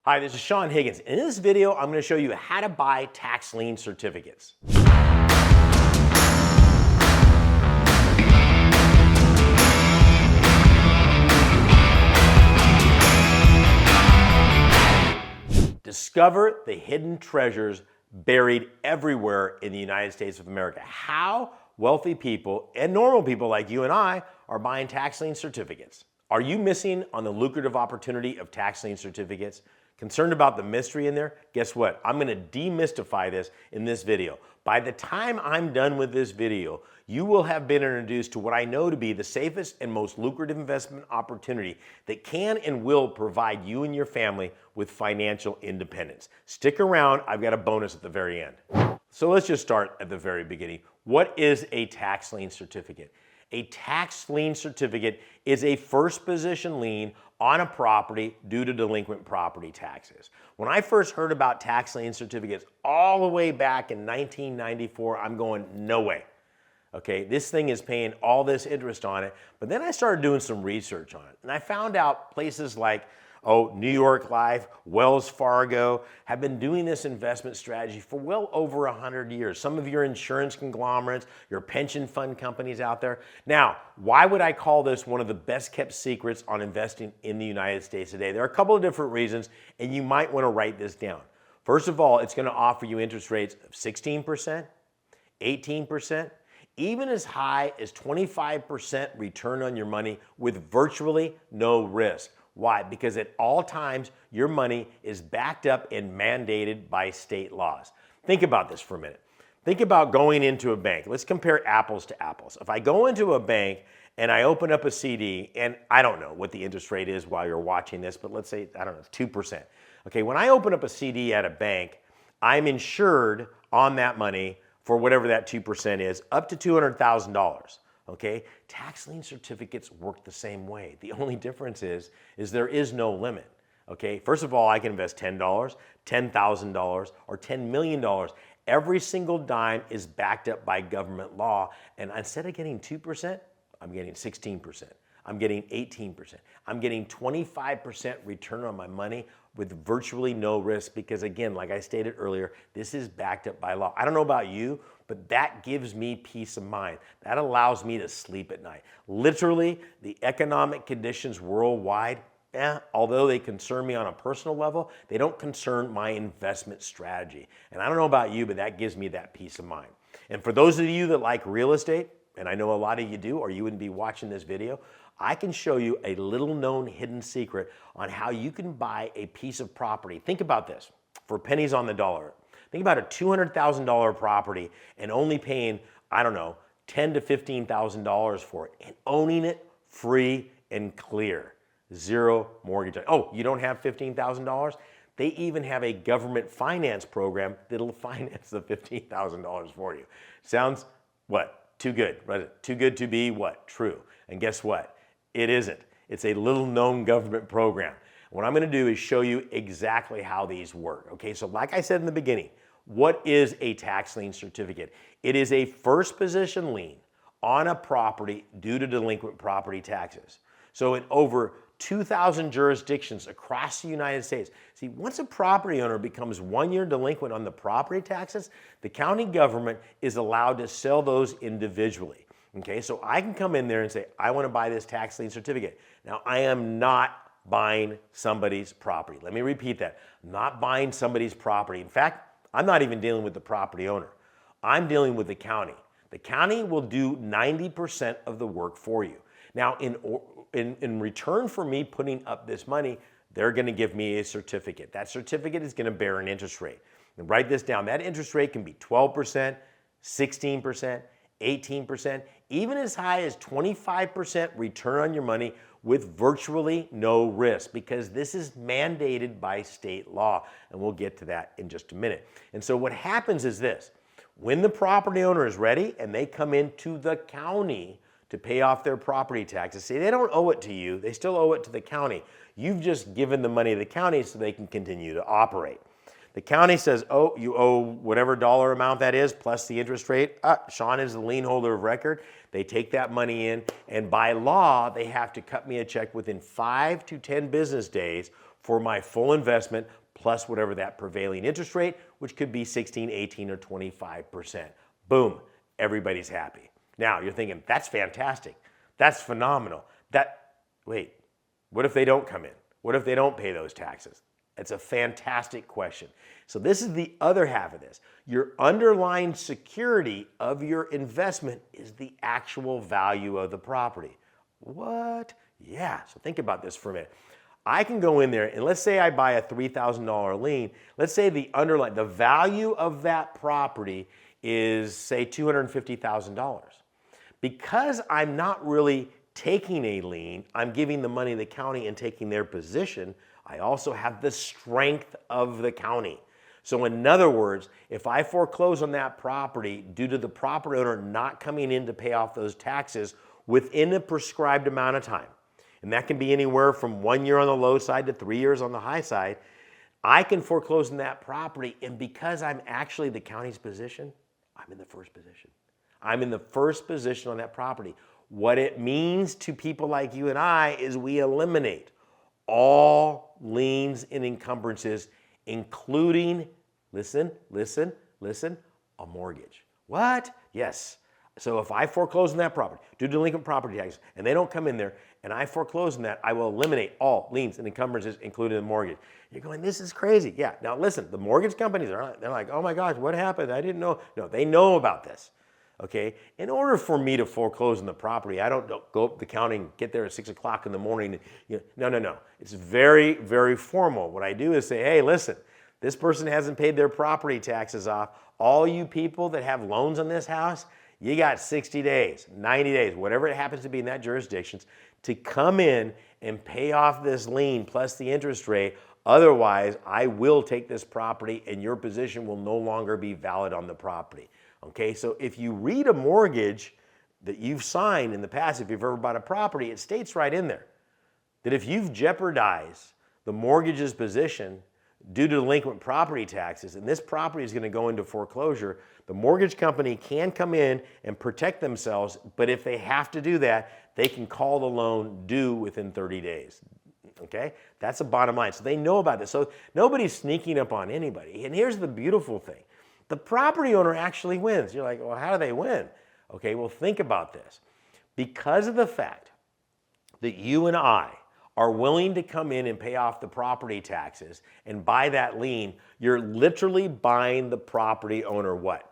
Hi, this is Saen Higgins. In this video, I'm going to show you how to buy tax lien certificates. Discover the hidden treasures buried everywhere in the United States of America. How wealthy people and normal people like you and I are buying tax lien certificates. Are you missing on the lucrative opportunity of tax lien certificates? Concerned about the mystery in there? Guess what? I'm going to demystify this in this video. By the time I'm done with this video, you will have been introduced to what I know to be the safest and most lucrative investment opportunity that can and will provide you and your family with financial independence. Stick around, I've got a bonus at the very end. So let's just start at the very beginning. What is a tax lien certificate? A tax lien certificate is a first position lien on a property due to delinquent property taxes. When I first heard about tax lien certificates all the way back in 1994, I'm going, no way. Okay, this thing is paying all this interest on it. But then I started doing some research on it, and I found out places like New York Life, Wells Fargo have been doing this investment strategy for well over 100 years. Some of your insurance conglomerates, your pension fund companies out there. Now, why would I call this one of the best kept secrets on investing in the United States today? There are a couple of different reasons, and you might want to write this down. First of all, it's going to offer you interest rates of 16%, 18%, even as high as 25% return on your money with virtually no risk. Why? Because at all times, your money is backed up and mandated by state laws. Think about this for a minute. Think about going into a bank. Let's compare apples to apples. If I go into a bank and I open up a CD, and I don't know what the interest rate is while you're watching this, but let's say, I don't know, 2%. Okay, when I open up a CD at a bank, I'm insured on that money for whatever that 2% is, up to $200,000. Okay, tax lien certificates work the same way. The only difference is there is no limit. Okay, first of all, I can invest $10, $10,000, or $10 million. Every single dime is backed up by government law, and instead of getting 2%, I'm getting 16%. I'm getting 18%. I'm getting 25% return on my money with virtually no risk because, again, like I stated earlier, this is backed up by law. I don't know about you, but that gives me peace of mind. That allows me to sleep at night. Literally, the economic conditions worldwide, although they concern me on a personal level, they don't concern my investment strategy. And I don't know about you, but that gives me that peace of mind. And for those of you that like real estate, and I know a lot of you do, or you wouldn't be watching this video, I can show you a little known hidden secret on how you can buy a piece of property. Think about this, for pennies on the dollar. Think about a $200,000 property and only paying, I don't know, $10,000 to $15,000 for it and owning it free and clear. Zero mortgage. Oh, you don't have $15,000? They even have a government finance program that'll finance the $15,000 for you. Sounds what? Too good, right? Too good to be what? True. And guess what? It isn't. It's a little known government program. What I'm going to do is show you exactly how these work. Okay, so like I said in the beginning, what is a tax lien certificate? It is a first position lien on a property due to delinquent property taxes. So in over 2,000 jurisdictions across the United States, see, once a property owner becomes 1 year delinquent on the property taxes, the county government is allowed to sell those individually. Okay, so I can come in there and say, I want to buy this tax lien certificate. Now, I am not buying somebody's property. Let me repeat that. I'm not buying somebody's property. In fact, I'm not even dealing with the property owner. I'm dealing with the county. The county will do 90% of the work for you. Now, in return for me putting up this money, they're going to give me a certificate. That certificate is going to bear an interest rate. And write this down. That interest rate can be 12%, 16%, 18%, even as high as 25% return on your money with virtually no risk, because this is mandated by state law, and we'll get to that in just a minute. And so what happens is this: when the property owner is ready and they come into the county to pay off their property taxes, see, they don't owe it to you, they still owe it to the county. You've just given the money to the county so they can continue to operate. The county says, oh, you owe whatever dollar amount that is plus the interest rate. Saen is the lien holder of record. They take that money in, and by law, they have to cut me a check within 5 to 10 business days for my full investment plus whatever that prevailing interest rate, which could be 16, 18, or 25%. Boom, everybody's happy. Now you're thinking, that's fantastic. That's phenomenal. Wait, what if they don't come in? What if they don't pay those taxes? That's a fantastic question. So this is the other half of this. Your underlying security of your investment is the actual value of the property. What? Yeah, so think about this for a minute. I can go in there and let's say I buy a $3,000 lien. Let's say the value of that property is say $250,000. Because I'm not really taking a lien, I'm giving the money to the county and taking their position, I also have the strength of the county. So in other words, if I foreclose on that property due to the property owner not coming in to pay off those taxes within a prescribed amount of time, and that can be anywhere from 1 year on the low side to 3 years on the high side, I can foreclose on that property, and because I'm actually the county's position, I'm in the first position. I'm in the first position on that property. What it means to people like you and I is we eliminate all liens and encumbrances, including, listen, a mortgage. What? Yes. So if I foreclose on that property, do delinquent property taxes, and they don't come in there, and I foreclose on that, I will eliminate all liens and encumbrances, including the mortgage. You're going, this is crazy. Yeah. Now listen, the mortgage companies they're like, oh my gosh, what happened? I didn't know. No, they know about this. Okay, in order for me to foreclose on the property, I don't go up to the county and get there at 6 o'clock in the morning. No. It's very, very formal. What I do is say, hey, listen, this person hasn't paid their property taxes off. All you people that have loans on this house, you got 60 days, 90 days, whatever it happens to be in that jurisdiction, to come in and pay off this lien plus the interest rate. Otherwise, I will take this property and your position will no longer be valid on the property. Okay, so if you read a mortgage that you've signed in the past, if you've ever bought a property, it states right in there that if you've jeopardized the mortgage's position due to delinquent property taxes, and this property is going to go into foreclosure, the mortgage company can come in and protect themselves, but if they have to do that, they can call the loan due within 30 days. Okay, that's the bottom line. So they know about this. So nobody's sneaking up on anybody. And here's the beautiful thing. The property owner actually wins. You're like, well, how do they win? Okay, well, think about this. Because of the fact that you and I are willing to come in and pay off the property taxes and buy that lien, you're literally buying the property owner what?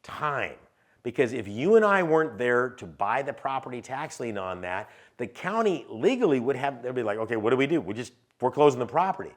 Time. Because if you and I weren't there to buy the property tax lien on that, the county legally they'd be like, okay, what do? We just foreclose on the property.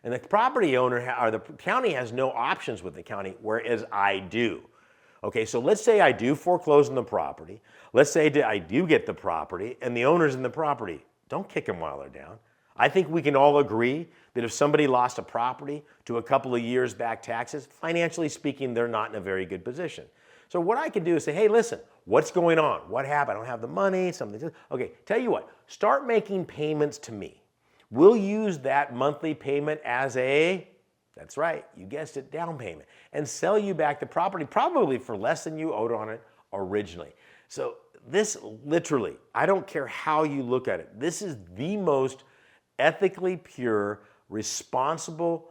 And the property owner or the county has no options with the county, whereas I do. Okay, so let's say I do foreclose on the property. Let's say I do get the property and the owners in the property. Don't kick them while they're down. I think we can all agree that if somebody lost a property to a couple of years back taxes, financially speaking, they're not in a very good position. So what I can do is say, hey, listen, what's going on? What happened? I don't have the money, something. Okay, tell you what, start making payments to me. We'll use that monthly payment as that's right, you guessed it, down payment, and sell you back the property probably for less than you owed on it originally. So this literally, I don't care how you look at it, this is the most ethically pure, responsible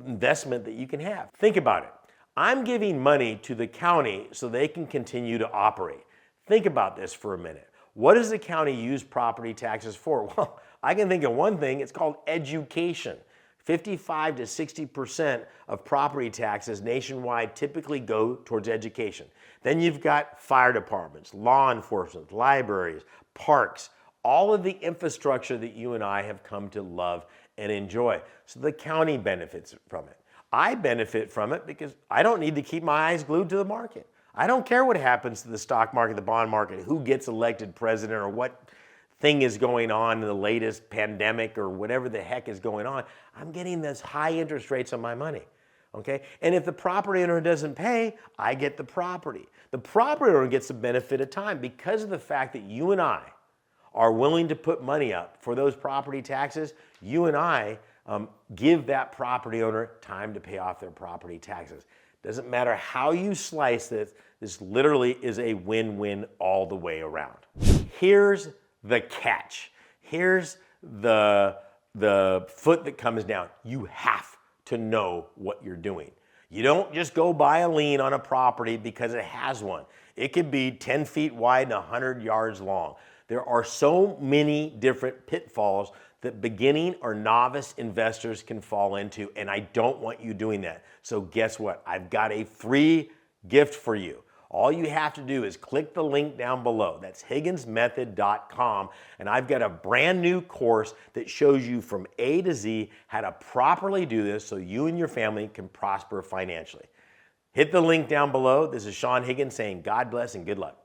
investment that you can have. Think about it. I'm giving money to the county so they can continue to operate. Think about this for a minute. What does the county use property taxes for? Well, I can think of one thing, it's called education. 55 to 60% of property taxes nationwide typically go towards education. Then you've got fire departments, law enforcement, libraries, parks, all of the infrastructure that you and I have come to love and enjoy. So the county benefits from it. I benefit from it because I don't need to keep my eyes glued to the market. I don't care what happens to the stock market, the bond market, who gets elected president or what thing is going on in the latest pandemic or whatever the heck is going on. I'm getting those high interest rates on my money, okay? And if the property owner doesn't pay, I get the property. The property owner gets the benefit of time because of the fact that you and I are willing to put money up for those property taxes. You and I give that property owner time to pay off their property taxes. Doesn't matter how you slice this, this literally is a win-win all the way around. Here's the catch. Here's the the foot that comes down. You have to know what you're doing. You don't just go buy a lien on a property because it has one. It could be 10 feet wide and 100 yards long. There are so many different pitfalls that beginning or novice investors can fall into, and I don't want you doing that. So guess what? I've got a free gift for you. All you have to do is click the link down below. That's higginsmethod.com. And I've got a brand new course that shows you from A to Z how to properly do this so you and your family can prosper financially. Hit the link down below. This is Saen Higgins saying God bless and good luck.